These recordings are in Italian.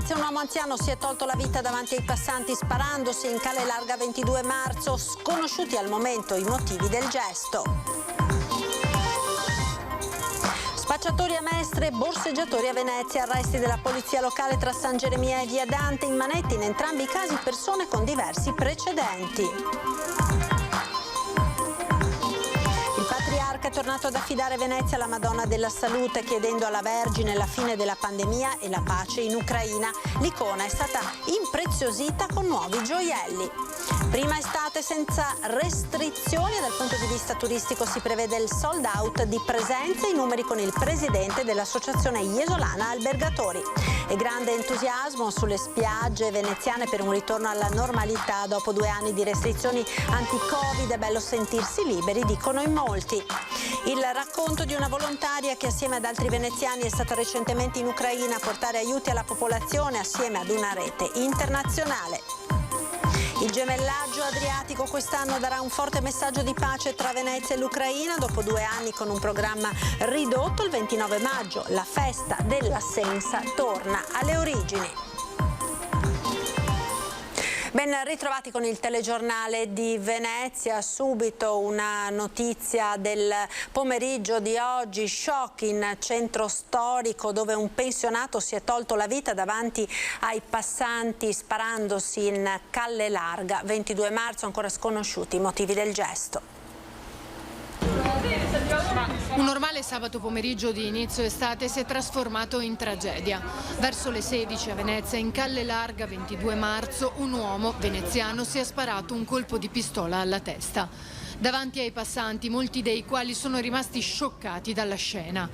Venezia un uomo anziano si è tolto la vita davanti ai passanti sparandosi in Calle Larga 22 marzo, sconosciuti al momento i motivi del gesto. Spacciatori a Mestre, borseggiatori a Venezia, arresti della polizia locale tra San Geremia e Via Dante, in manette in entrambi i casi persone con diversi precedenti. È tornato ad affidare Venezia alla Madonna della Salute, chiedendo alla Vergine la fine della pandemia e la pace in Ucraina. L'icona è stata impreziosita con nuovi gioielli. Prima estate senza restrizioni, dal punto di vista turistico si prevede il sold out di presenze, i numeri con il presidente dell'Associazione Iesolana Albergatori. E grande entusiasmo sulle spiagge veneziane per un ritorno alla normalità dopo 2 anni di restrizioni anti-Covid. È bello sentirsi liberi, dicono in molti. Il racconto di una volontaria che assieme ad altri veneziani è stata recentemente in Ucraina a portare aiuti alla popolazione assieme ad una rete internazionale. Il gemellaggio adriatico quest'anno darà un forte messaggio di pace tra Venezia e l'Ucraina. Dopo 2 anni con un programma ridotto, il 29 maggio la festa della Sensa torna alle origini. Ben ritrovati con il telegiornale di Venezia. Subito una notizia del pomeriggio di oggi: shock in centro storico dove un pensionato si è tolto la vita davanti ai passanti sparandosi in Calle Larga. 22 marzo, ancora sconosciuti i motivi del gesto. Un normale sabato pomeriggio di inizio estate si è trasformato in tragedia. Verso le 16 a Venezia, in Calle Larga, 22 marzo, un uomo veneziano si è sparato un colpo di pistola alla testa. Davanti ai passanti, molti dei quali sono rimasti scioccati dalla scena.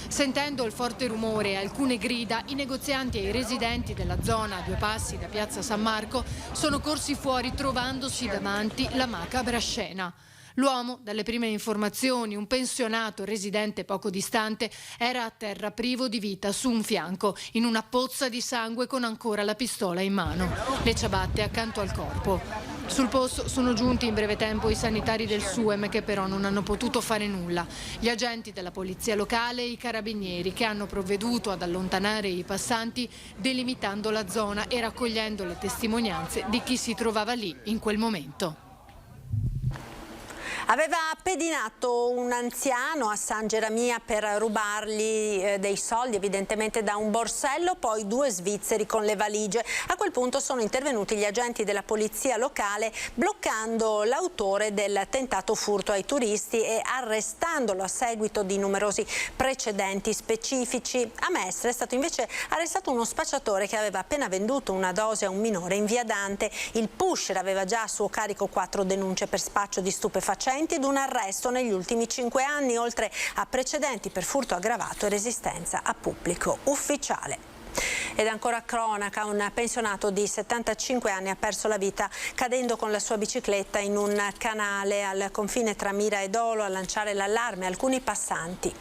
Sentendo il forte rumore e alcune grida, i negozianti e i residenti della zona, a 2 passi da Piazza San Marco, sono corsi fuori trovandosi davanti la macabra scena. L'uomo, dalle prime informazioni, un pensionato residente poco distante, era a terra privo di vita su un fianco, in una pozza di sangue con ancora la pistola in mano, le ciabatte accanto al corpo. Sul posto sono giunti in breve tempo i sanitari del SUEM che però non hanno potuto fare nulla. Gli agenti della polizia locale e i carabinieri che hanno provveduto ad allontanare i passanti delimitando la zona e raccogliendo le testimonianze di chi si trovava lì in quel momento. Aveva pedinato un anziano a San Geremia per rubargli dei soldi, evidentemente da un borsello, poi 2 svizzeri con le valigie. A quel punto sono intervenuti gli agenti della polizia locale bloccando l'autore del tentato furto ai turisti e arrestandolo a seguito di numerosi precedenti specifici. A Mestre è stato invece arrestato uno spacciatore che aveva appena venduto una dose a un minore in Via Dante. Il pusher aveva già a suo carico 4 denunce per spaccio di stupefacenti ed un arresto negli ultimi 5 anni, oltre a precedenti per furto aggravato e resistenza a pubblico ufficiale. Ed ancora cronaca, un pensionato di 75 anni ha perso la vita cadendo con la sua bicicletta in un canale al confine tra Mira e Dolo a lanciare l'allarme a alcuni passanti.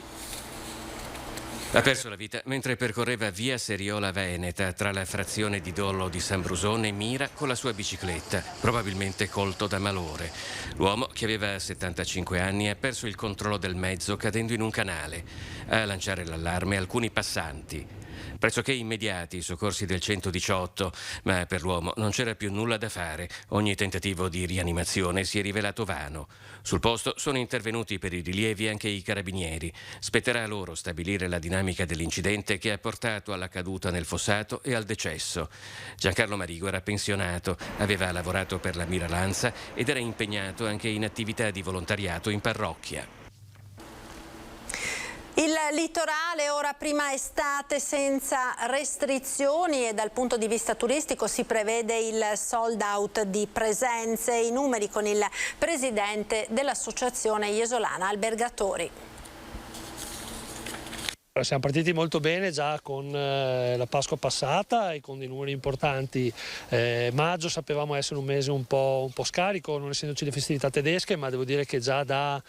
Ha perso la vita mentre percorreva via Seriola Veneta tra la frazione di Dolo di San Brusone e Mira con la sua bicicletta, probabilmente colto da malore. L'uomo, che aveva 75 anni, ha perso il controllo del mezzo cadendo in un canale. A lanciare l'allarme alcuni passanti. Pressoché immediati i soccorsi del 118, ma per l'uomo non c'era più nulla da fare. Ogni tentativo di rianimazione si è rivelato vano. Sul posto sono intervenuti per i rilievi anche i carabinieri. Spetterà a loro stabilire la dinamica dell'incidente che ha portato alla caduta nel fossato e al decesso. Giancarlo Marigo era pensionato, aveva lavorato per la Miralanza ed era impegnato anche in attività di volontariato in parrocchia. Il litorale ora prima estate senza restrizioni e dal punto di vista turistico si prevede il sold out di presenze, i numeri con il presidente dell'Associazione Iesolana Albergatori. Siamo partiti molto bene già con la Pasqua passata e con dei numeri importanti. Maggio sapevamo essere un mese un po' scarico, non essendoci le festività tedesche, ma devo dire che già da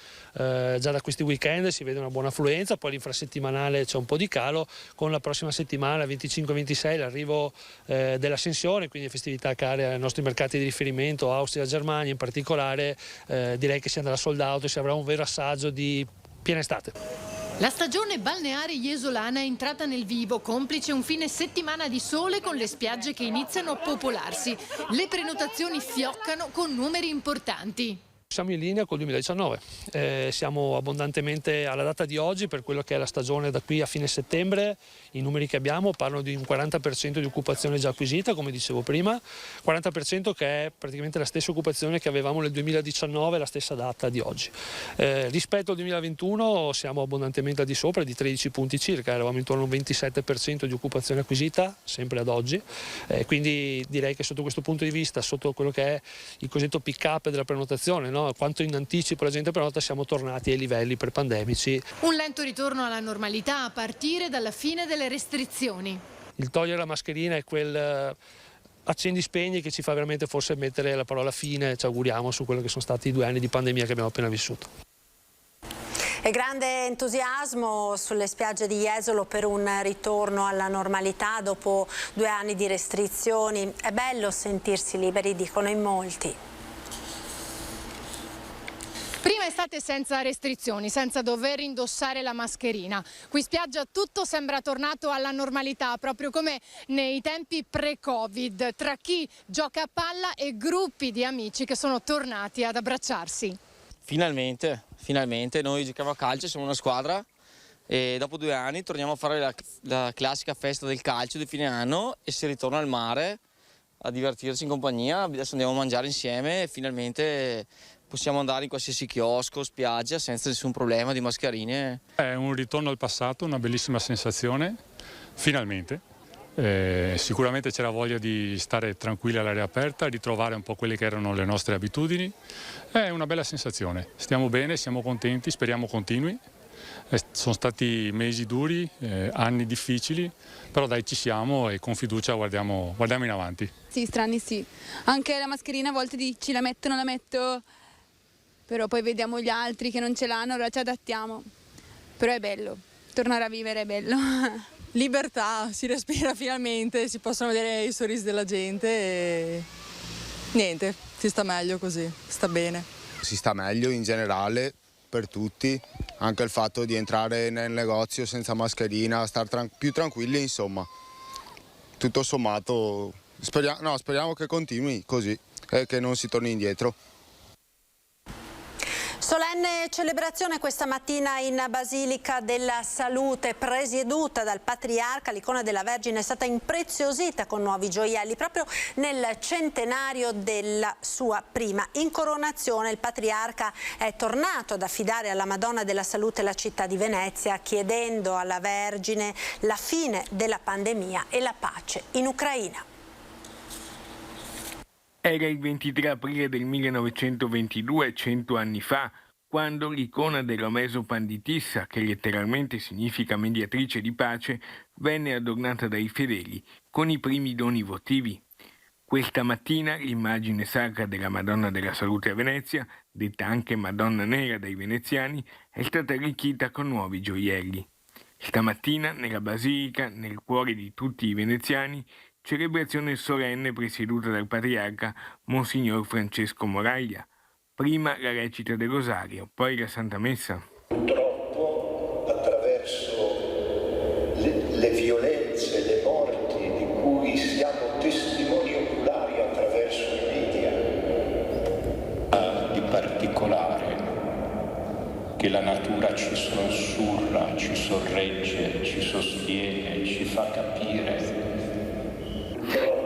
questi weekend si vede una buona affluenza. Poi l'infrasettimanale c'è un po' di calo, con la prossima settimana 25-26 l'arrivo dell'Ascensione, quindi festività care ai nostri mercati di riferimento, Austria e Germania in particolare. Direi che si andrà sold out e si avrà un vero assaggio di piena estate. La stagione balneare iesolana è entrata nel vivo, complice un fine settimana di sole con le spiagge che iniziano a popolarsi. Le prenotazioni fioccano con numeri importanti. Siamo in linea col 2019, siamo abbondantemente alla data di oggi per quello che è la stagione da qui a fine settembre. I numeri che abbiamo parlano di un 40% di occupazione già acquisita, come dicevo prima, 40% che è praticamente la stessa occupazione che avevamo nel 2019, la stessa data di oggi. Rispetto al 2021 siamo abbondantemente al di sopra di 13 punti circa, eravamo intorno a un 27% di occupazione acquisita, sempre ad oggi, quindi direi che sotto questo punto di vista, sotto quello che è il cosiddetto pick-up della prenotazione, no? Quanto in anticipo la gente prenota, siamo tornati ai livelli prepandemici. Un lento ritorno alla normalità a partire dalla fine delle restrizioni. Il togliere la mascherina è quel accendi spegni che ci fa veramente forse mettere la parola fine, ci auguriamo, su quello che sono stati i 2 anni di pandemia che abbiamo appena vissuto. E grande entusiasmo sulle spiagge di Jesolo per un ritorno alla normalità dopo 2 anni di restrizioni. È bello sentirsi liberi, dicono in molti. Prima estate senza restrizioni, senza dover indossare la mascherina. Qui spiaggia tutto sembra tornato alla normalità, proprio come nei tempi pre-Covid, tra chi gioca a palla e gruppi di amici che sono tornati ad abbracciarsi. Finalmente, noi giochiamo a calcio, siamo una squadra e dopo 2 anni torniamo a fare la classica festa del calcio di fine anno e si ritorna al mare a divertirsi in compagnia. Adesso andiamo a mangiare insieme e finalmente possiamo andare in qualsiasi chiosco, spiaggia senza nessun problema di mascherine. È un ritorno al passato, una bellissima sensazione, finalmente. Sicuramente c'era voglia di stare tranquilli all'aria aperta, ritrovare un po' quelle che erano le nostre abitudini. È una bella sensazione, stiamo bene, siamo contenti, speriamo continui. Sono stati mesi duri, anni difficili, però dai, ci siamo e con fiducia guardiamo in avanti. Sì, strani sì. Anche la mascherina a volte dici la metto, non la metto, però poi vediamo gli altri che non ce l'hanno, allora ci adattiamo. Però è bello, tornare a vivere è bello. Libertà, si respira finalmente, si possono vedere i sorrisi della gente e niente, si sta meglio così, sta bene. Si sta meglio in generale per tutti, anche il fatto di entrare nel negozio senza mascherina, stare più tranquilli, insomma. Tutto sommato speriamo che continui così e che non si torni indietro. Solenne celebrazione questa mattina in Basilica della Salute, presieduta dal Patriarca. L'icona della Vergine è stata impreziosita con nuovi gioielli proprio nel centenario della sua prima incoronazione. Il Patriarca è tornato ad affidare alla Madonna della Salute la città di Venezia, chiedendo alla Vergine la fine della pandemia e la pace in Ucraina. Era il 23 aprile del 1922, 100 anni fa, quando l'icona dell'Omeso Panditissa, che letteralmente significa mediatrice di pace, venne adornata dai fedeli con i primi doni votivi. Questa mattina l'immagine sacra della Madonna della Salute a Venezia, detta anche Madonna Nera dai veneziani, è stata arricchita con nuovi gioielli. Stamattina, nella Basilica, nel cuore di tutti i veneziani, celebrazione solenne presieduta dal Patriarca Monsignor Francesco Moraglia. Prima la recita del Rosario, poi la Santa Messa. Purtroppo, attraverso le violenze, le morti di cui siamo testimoni oculari attraverso i media, di particolare che la natura ci sussurra, ci sorregge, ci sostiene, ci fa capire.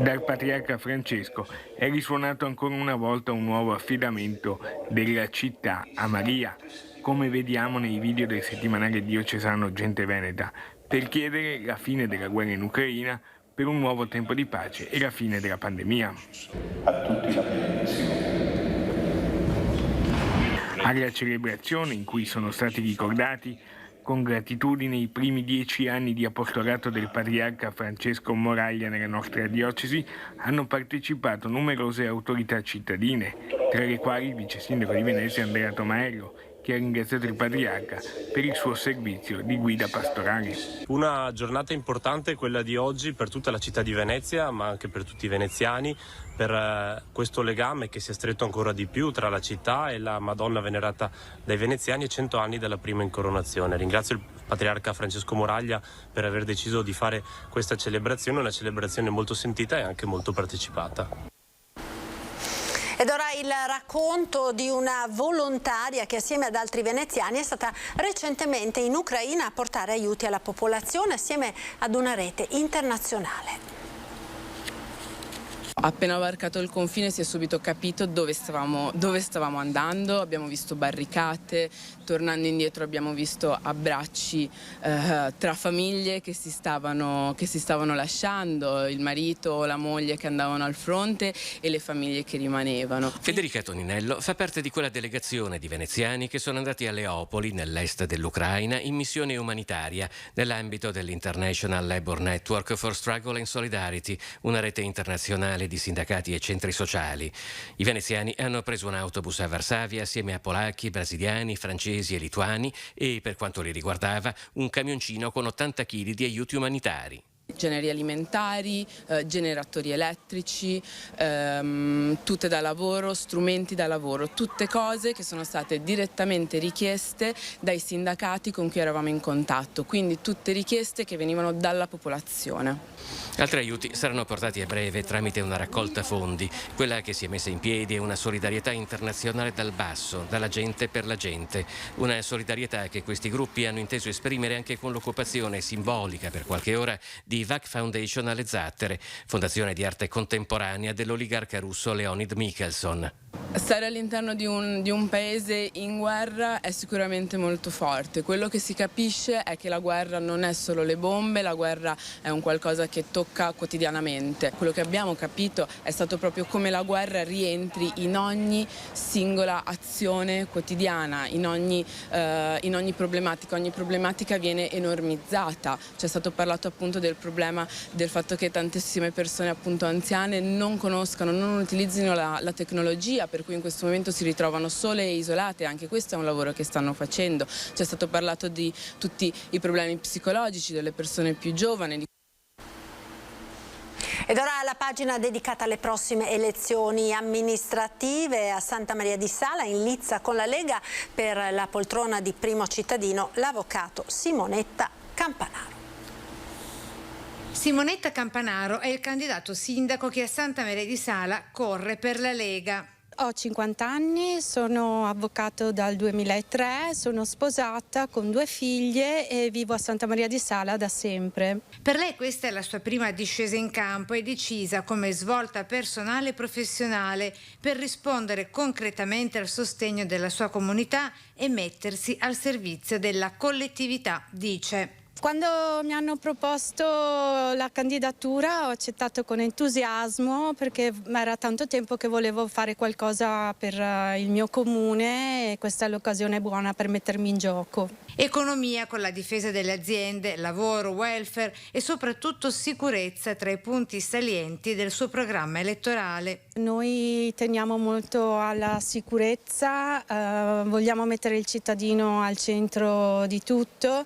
Dal Patriarca Francesco è risuonato ancora una volta un nuovo affidamento della città a Maria, come vediamo nei video del settimanale diocesano Gente Veneta, per chiedere la fine della guerra in Ucraina per un nuovo tempo di pace e la fine della pandemia. A tutti la benedizione. Alla celebrazione in cui sono stati ricordati con gratitudine i primi 10 anni di apostolato del Patriarca Francesco Moraglia nella nostra diocesi, hanno partecipato numerose autorità cittadine, tra le quali il vice sindaco di Venezia Andrea Tomaello, che ha ringraziato il patriarca per il suo servizio di guida pastorale. Una giornata importante quella di oggi per tutta la città di Venezia, ma anche per tutti i veneziani, per questo legame che si è stretto ancora di più tra la città e la Madonna venerata dai veneziani e 100 anni dalla prima incoronazione. Ringrazio il patriarca Francesco Moraglia per aver deciso di fare questa celebrazione, una celebrazione molto sentita e anche molto partecipata. Ed ora il racconto di una volontaria che assieme ad altri veneziani è stata recentemente in Ucraina a portare aiuti alla popolazione assieme ad una rete internazionale. Appena varcato il confine si è subito capito dove stavamo andando, abbiamo visto barricate, tornando indietro abbiamo visto abbracci tra famiglie che si stavano lasciando, il marito o la moglie che andavano al fronte e le famiglie che rimanevano. Federica Toninello fa parte di quella delegazione di veneziani che sono andati a Leopoli, nell'est dell'Ucraina, in missione umanitaria nell'ambito dell'International Labour Network for Struggle and Solidarity, una rete internazionale di sindacati e centri sociali. I veneziani hanno preso un autobus a Varsavia assieme a polacchi, brasiliani, francesi e lituani e, per quanto li riguardava, un camioncino con 80 kg di aiuti umanitari. Generi alimentari, generatori elettrici, tutte da lavoro, strumenti da lavoro, tutte cose che sono state direttamente richieste dai sindacati con cui eravamo in contatto, quindi tutte richieste che venivano dalla popolazione. Altri aiuti saranno portati a breve tramite una raccolta fondi. Quella che si è messa in piedi è una solidarietà internazionale dal basso, dalla gente per la gente. Una solidarietà che questi gruppi hanno inteso esprimere anche con l'occupazione simbolica per qualche ora di VAC Foundation alle Zattere, fondazione di arte contemporanea dell'oligarca russo Leonid Mikhelson. Stare all'interno di un paese in guerra è sicuramente molto forte. Quello che si capisce è che la guerra non è solo le bombe, la guerra è un qualcosa che tocca quotidianamente. Quello che abbiamo capito è stato proprio come la guerra rientri in ogni singola azione quotidiana, in ogni problematica. Ogni problematica viene enormizzata. C'è stato parlato appunto del problema del fatto che tantissime persone appunto anziane non conoscano, non utilizzino la tecnologia, per cui in questo momento si ritrovano sole e isolate. Anche questo è un lavoro che stanno facendo. C'è stato parlato di tutti i problemi psicologici delle persone più giovani. Ed ora la pagina dedicata alle prossime elezioni amministrative a Santa Maria di Sala, in lizza con la Lega per la poltrona di primo cittadino, l'avvocato Simonetta Campanaro. Simonetta Campanaro è il candidato sindaco che a Santa Maria di Sala corre per la Lega. Ho 50 anni, sono avvocato dal 2003, sono sposata con 2 figlie e vivo a Santa Maria di Sala da sempre. Per lei questa è la sua prima discesa in campo e decisa come svolta personale e professionale per rispondere concretamente al sostegno della sua comunità e mettersi al servizio della collettività, dice. Quando mi hanno proposto la candidatura ho accettato con entusiasmo perché era tanto tempo che volevo fare qualcosa per il mio comune e questa è l'occasione buona per mettermi in gioco. Economia con la difesa delle aziende, lavoro, welfare e soprattutto sicurezza tra i punti salienti del suo programma elettorale. Noi teniamo molto alla sicurezza, vogliamo mettere il cittadino al centro di tutto,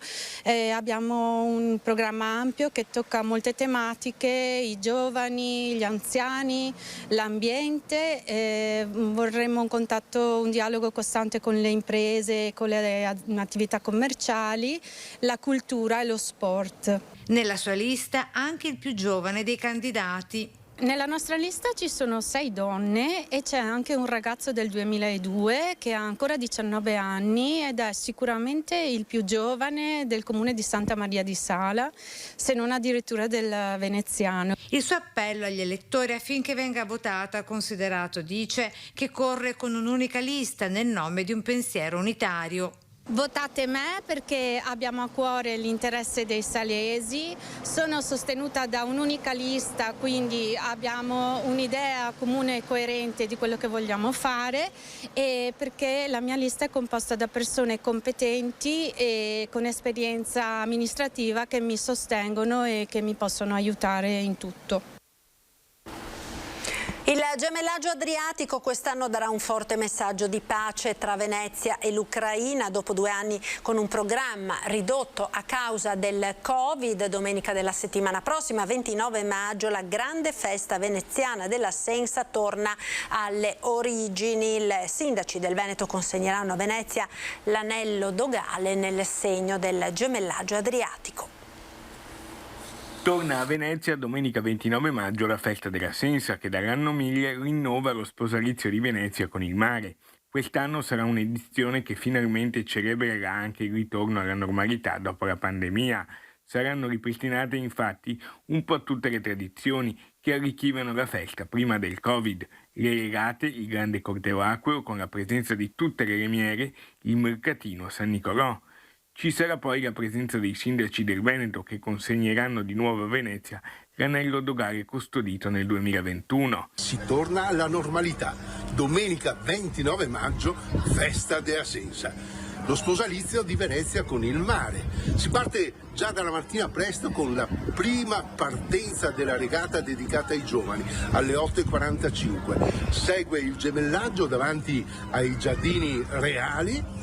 abbiamo un programma ampio che tocca molte tematiche, i giovani, gli anziani, l'ambiente, vorremmo un contatto, un dialogo costante con le imprese, con le attività commerciali, la cultura e lo sport. Nella sua lista anche il più giovane dei candidati. Nella nostra lista ci sono 6 donne e c'è anche un ragazzo del 2002 che ha ancora 19 anni ed è sicuramente il più giovane del comune di Santa Maria di Sala, se non addirittura del veneziano. Il suo appello agli elettori affinché venga votata, considerato, dice, che corre con un'unica lista nel nome di un pensiero unitario. Votate me perché abbiamo a cuore l'interesse dei salesi, sono sostenuta da un'unica lista, quindi abbiamo un'idea comune e coerente di quello che vogliamo fare e perché la mia lista è composta da persone competenti e con esperienza amministrativa che mi sostengono e che mi possono aiutare in tutto. Il gemellaggio adriatico quest'anno darà un forte messaggio di pace tra Venezia e l'Ucraina. Dopo 2 anni con un programma ridotto a causa del Covid, domenica della settimana prossima, 29 maggio, la grande festa veneziana della Sensa torna alle origini. I sindaci del Veneto consegneranno a Venezia l'anello dogale nel segno del gemellaggio adriatico. Torna a Venezia domenica 29 maggio la festa della Sensa, che dall'anno 1000 rinnova lo sposalizio di Venezia con il mare. Quest'anno sarà un'edizione che finalmente celebrerà anche il ritorno alla normalità dopo la pandemia. Saranno ripristinate infatti un po' tutte le tradizioni che arricchivano la festa prima del Covid. Le regate, il grande corteo acqueo con la presenza di tutte le lemiere, il mercatino San Nicolò. Ci sarà poi la presenza dei sindaci del Veneto che consegneranno di nuovo a Venezia l'anello dogale custodito nel 2021. Si torna alla normalità. Domenica 29 maggio, festa della Sensa. Lo sposalizio di Venezia con il mare. Si parte già dalla mattina presto con la prima partenza della regata dedicata ai giovani alle 8:45. Segue il gemellaggio davanti ai giardini reali.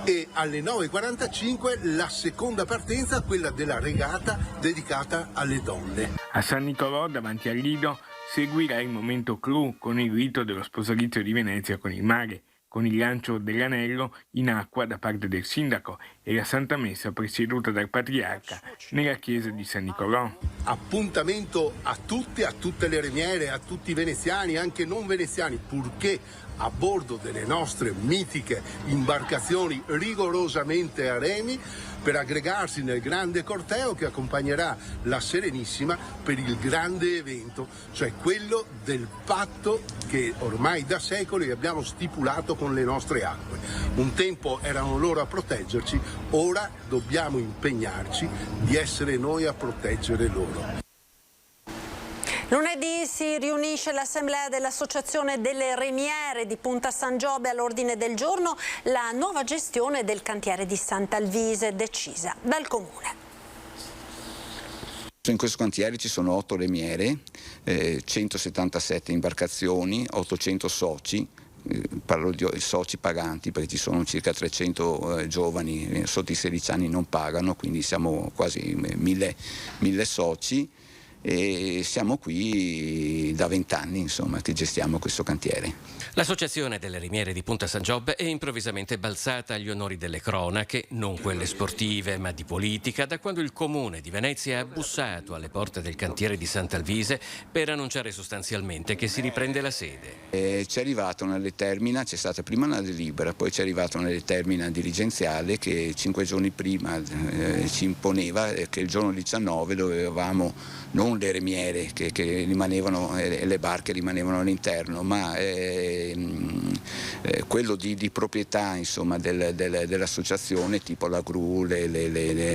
E alle 9:45 la seconda partenza, quella della regata dedicata alle donne. A San Nicolò, davanti al Lido, seguirà il momento clou con il rito dello sposalizio di Venezia con il mare, con il lancio dell'anello in acqua da parte del sindaco e la Santa Messa presieduta dal Patriarca nella chiesa di San Nicolò. Appuntamento a tutti, a tutte le remiere, a tutti i veneziani, anche non veneziani, purché a bordo delle nostre mitiche imbarcazioni rigorosamente a remi, per aggregarsi nel grande corteo che accompagnerà la Serenissima per il grande evento, cioè quello del patto che ormai da secoli abbiamo stipulato con le nostre acque. Un tempo erano loro a proteggerci, ora dobbiamo impegnarci di essere noi a proteggere loro. Lunedì si riunisce l'assemblea dell'Associazione delle Remiere di Punta San Giobbe. All'ordine del giorno la nuova gestione del cantiere di Sant'Alvise, decisa dal Comune. In questo cantiere ci sono 8 remiere, 177 imbarcazioni, 800 soci. Parlo di soci paganti perché ci sono circa 300 giovani sotto i 16 anni non pagano, quindi siamo quasi 1000 soci. E siamo qui da 20 anni, insomma, che gestiamo questo cantiere. L'Associazione delle Remiere di Punta San Giobbe è improvvisamente balzata agli onori delle cronache, non quelle sportive ma di politica, da quando il Comune di Venezia ha bussato alle porte del cantiere di Sant'Alvise per annunciare sostanzialmente che si riprende la sede. C'è arrivata una determina, c'è stata prima una delibera, poi c'è arrivata una determina dirigenziale che 5 giorni prima ci imponeva che il giorno 19 dovevamo non le remiere che rimanevano, le barche rimanevano all'interno, ma quello di proprietà, insomma, dell'associazione, tipo la gru,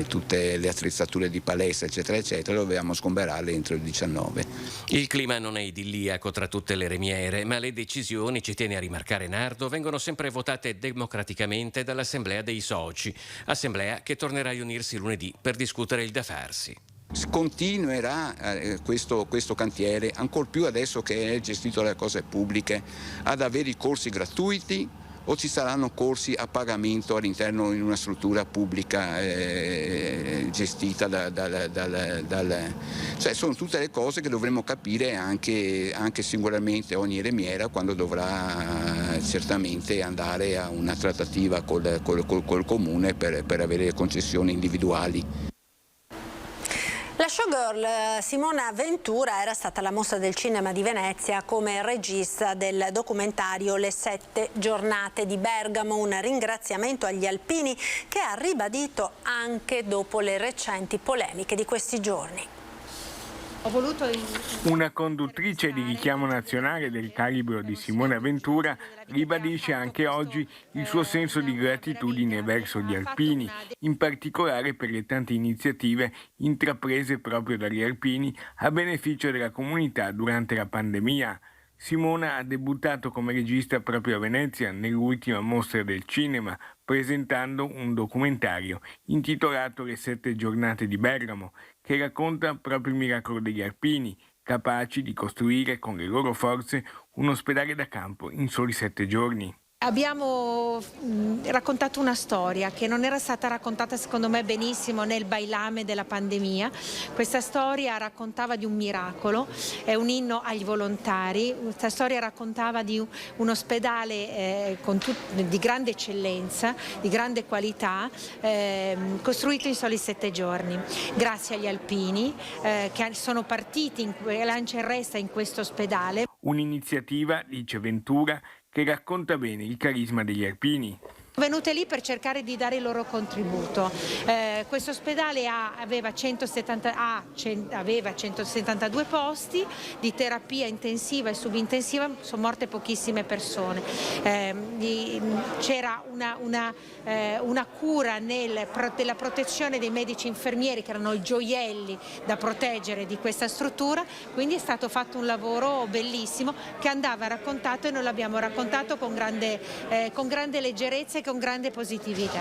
tutte le attrezzature di palestra, eccetera, eccetera, dovevamo sgomberarle entro il 19. Il clima non è idilliaco tra tutte le remiere, ma le decisioni, ci tiene a rimarcare Nardo, vengono sempre votate democraticamente dall'Assemblea dei Soci, assemblea che tornerà a riunirsi lunedì per discutere il da farsi. Continuerà questo cantiere, ancor più adesso che è gestito dalle cose pubbliche, ad avere i corsi gratuiti o ci saranno corsi a pagamento all'interno in una struttura pubblica gestita cioè sono tutte le cose che dovremo capire anche singolarmente ogni remiera quando dovrà certamente andare a una trattativa col Comune per avere concessioni individuali. La showgirl Simona Ventura era stata alla Mostra del Cinema di Venezia come regista del documentario Le 7 giornate di Bergamo, un ringraziamento agli alpini che ha ribadito anche dopo le recenti polemiche di questi giorni. Una conduttrice di richiamo nazionale del calibro di Simona Ventura ribadisce anche oggi il suo senso di gratitudine verso gli alpini, in particolare per le tante iniziative intraprese proprio dagli alpini a beneficio della comunità durante la pandemia. Simona ha debuttato come regista proprio a Venezia nell'ultima mostra del cinema, presentando un documentario intitolato Le 7 giornate di Bergamo, che racconta proprio il miracolo degli alpini, capaci di costruire con le loro forze un ospedale da campo in soli 7 giorni. Abbiamo raccontato una storia che non era stata raccontata secondo me benissimo nel bailame della pandemia. Questa storia raccontava di un miracolo, è un inno agli volontari. Questa storia raccontava di un ospedale di grande eccellenza, di grande qualità, costruito in soli 7 giorni. Grazie agli alpini che sono partiti lancia e resta in questo ospedale. Un'iniziativa, dice Ventura, che racconta bene il carisma degli alpini. Venute lì per cercare di dare il loro contributo. Questo ospedale aveva 172 posti di terapia intensiva e subintensiva, sono morte pochissime persone. C'era una cura della protezione dei medici infermieri, che erano i gioielli da proteggere di questa struttura, quindi è stato fatto un lavoro bellissimo che andava raccontato, e noi l'abbiamo raccontato con grande leggerezza e con grande positività.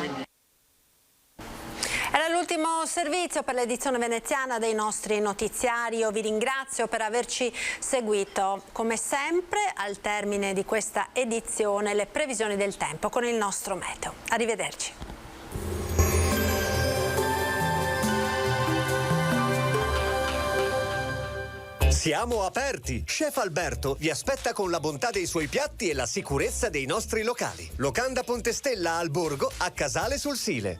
Era l'ultimo servizio per l'edizione veneziana dei nostri notiziari. Io vi ringrazio per averci seguito. Come sempre, al termine di questa edizione, le previsioni del tempo con il nostro meteo. Arrivederci. Siamo aperti! Chef Alberto vi aspetta con la bontà dei suoi piatti e la sicurezza dei nostri locali. Locanda Pontestella al Borgo, a Casale sul Sile.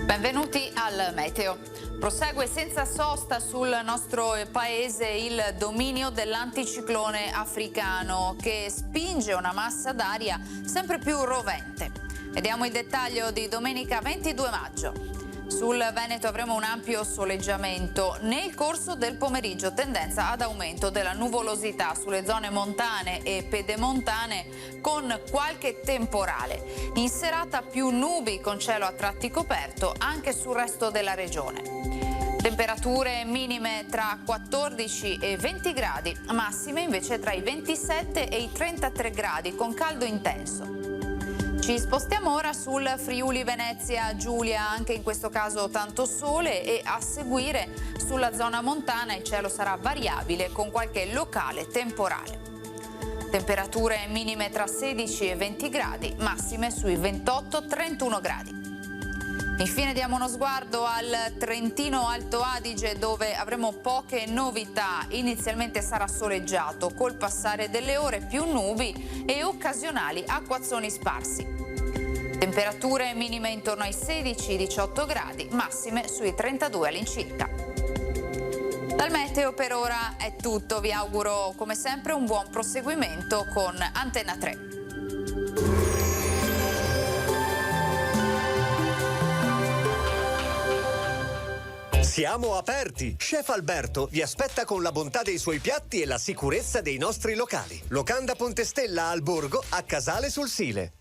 Benvenuti al meteo. Prosegue senza sosta sul nostro paese il dominio dell'anticiclone africano, che spinge una massa d'aria sempre più rovente. Vediamo il dettaglio di domenica 22 maggio. Sul Veneto avremo un ampio soleggiamento. Nel corso del pomeriggio tendenza ad aumento della nuvolosità sulle zone montane e pedemontane, con qualche temporale. In serata più nubi con cielo a tratti coperto anche sul resto della regione. Temperature minime tra 14 e 20 gradi, massime invece tra i 27 e i 33 gradi con caldo intenso. Ci spostiamo ora sul Friuli Venezia Giulia, anche in questo caso tanto sole, e a seguire sulla zona montana il cielo sarà variabile con qualche locale temporale. Temperature minime tra 16 e 20 gradi, massime sui 28-31 gradi. Infine diamo uno sguardo al Trentino Alto Adige, dove avremo poche novità. Inizialmente sarà soleggiato, col passare delle ore più nubi e occasionali acquazzoni sparsi. Temperature minime intorno ai 16-18 gradi, massime sui 32 all'incirca. Dal meteo per ora è tutto, vi auguro come sempre un buon proseguimento con Antenna 3. Siamo aperti! Chef Alberto vi aspetta con la bontà dei suoi piatti e la sicurezza dei nostri locali. Locanda Pontestella al Borgo, a Casale sul Sile.